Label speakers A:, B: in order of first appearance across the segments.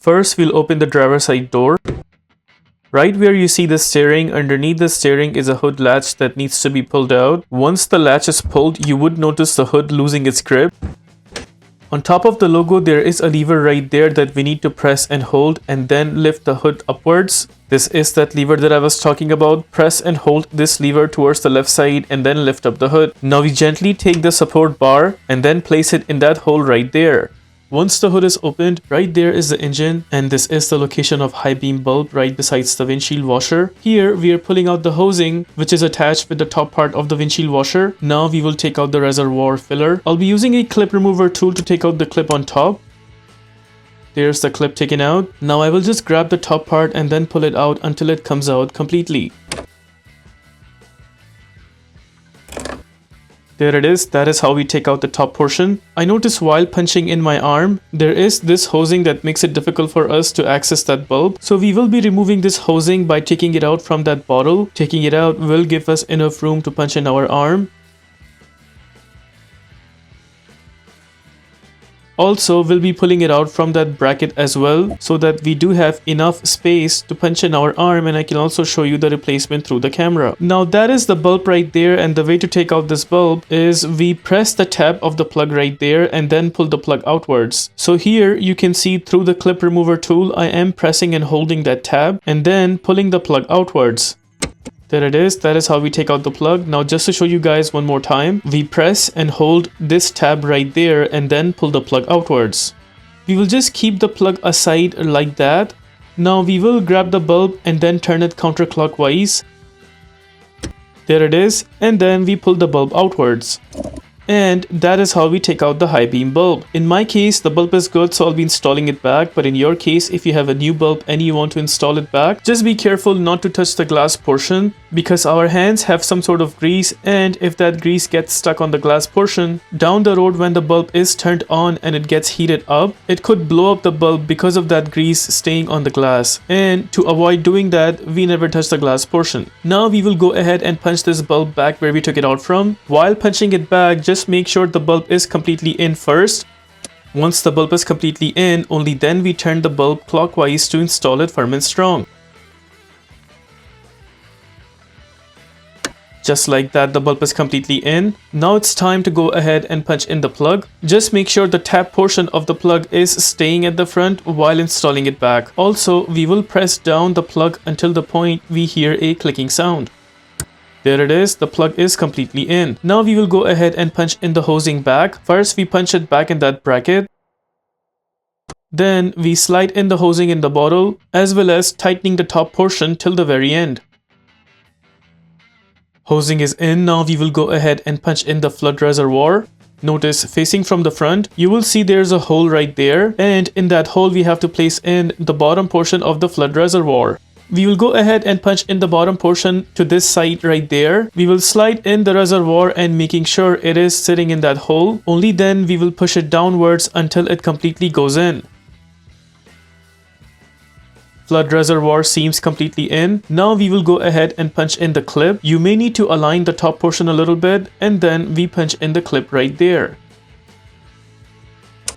A: First, we'll open the driver's side door. Right where you see the steering, underneath the steering is a hood latch that needs to be pulled out. Once the latch is pulled, you would notice the hood losing its grip. On top of the logo, there is a lever right there that we need to press and hold and then lift the hood upwards. This is that lever that I was talking about. Press and hold this lever towards the left side and then lift up the hood. Now we gently take the support bar and then place it in that hole right there. Once the hood is opened, right there is the engine, and this is the location of high beam bulb right besides the windshield washer. Here we are pulling out the housing which is attached with the top part of the windshield washer. Now we will take out the reservoir filler. I'll be using a clip remover tool to take out the clip on top. There's the clip taken out. Now I will just grab the top part and then pull it out until it comes out completely. There it is. That is how we take out the top portion. I noticed while punching in my arm, there is this housing that makes it difficult for us to access that bulb. So we will be removing this housing by taking it out from that bottle. Taking it out will give us enough room to punch in our arm. Also, we'll be pulling it out from that bracket as well so that we do have enough space to punch in our arm, and I can also show you the replacement through the camera. Now that is the bulb right there, and the way to take out this bulb is we press the tab of the plug right there and then pull the plug outwards. So here you can see through the clip remover tool, I am pressing and holding that tab and then pulling the plug outwards. There it is. That is how we take out the plug. Now just to show you guys one more time, we press and hold this tab right there and then pull the plug outwards. We will just keep the plug aside like that. Now we will grab the bulb and then turn it counterclockwise. There it is. And then we pull the bulb outwards. And that is how we take out the high beam bulb. In my case, the bulb is good, so I'll be installing it back. But in your case, if you have a new bulb and you want to install it back, just be careful not to touch the glass portion because our hands have some sort of grease, and if that grease gets stuck on the glass portion, down the road when the bulb is turned on and it gets heated up, it could blow up the bulb because of that grease staying on the glass. And to avoid doing that, we never touch the glass portion. Now we will go ahead and punch this bulb back where we took it out from. While punching it back, just make sure the bulb is completely in first. Once the bulb is completely in, only then we turn the bulb clockwise to install it firm and strong. Just like that, the bulb is completely in. Now it's time to go ahead and punch in the plug. Just make sure the tap portion of the plug is staying at the front while installing it back. Also, we will press down the plug until the point we hear a clicking sound. There it is, the plug is completely in. Now we will go ahead and punch in the housing back. First we punch it back in that bracket. Then we slide in the housing in the bottle, as well as tightening the top portion till the very end. Housing is in. Now we will go ahead and punch in the flood reservoir. Notice facing from the front, you will see there's a hole right there, and in that hole we have to place in the bottom portion of the flood reservoir. We will go ahead and punch in the bottom portion to this side right there. We will slide in the reservoir and making sure it is sitting in that hole. Only then we will push it downwards until it completely goes in. Flood reservoir seems completely in. Now we will go ahead and punch in the clip. You may need to align the top portion a little bit, and then we punch in the clip right there.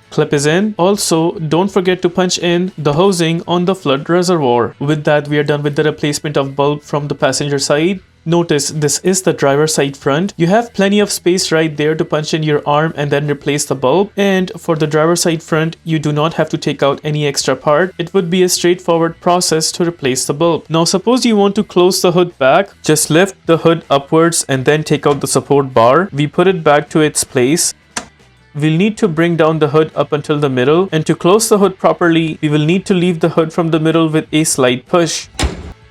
A: Clip is in. Also, don't forget to punch in the housing on the flood reservoir. With that, we are done with the replacement of bulb from the passenger side. Notice this is the driver's side front. You have plenty of space right there to punch in your arm and then replace the bulb. And for the driver's side front, you do not have to take out any extra part. It would be a straightforward process to replace the bulb. Now suppose you want to close the hood back. Just lift the hood upwards and then take out the support bar. We put it back to its place. We'll need to bring down the hood up until the middle, and to close the hood properly, we will need to leave the hood from the middle with a slight push.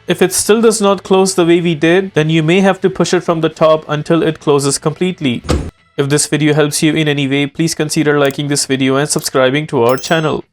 A: If it still does not close the way we did, then you may have to push it from the top until it closes completely. If this video helps you in any way, please consider liking this video and subscribing to our channel.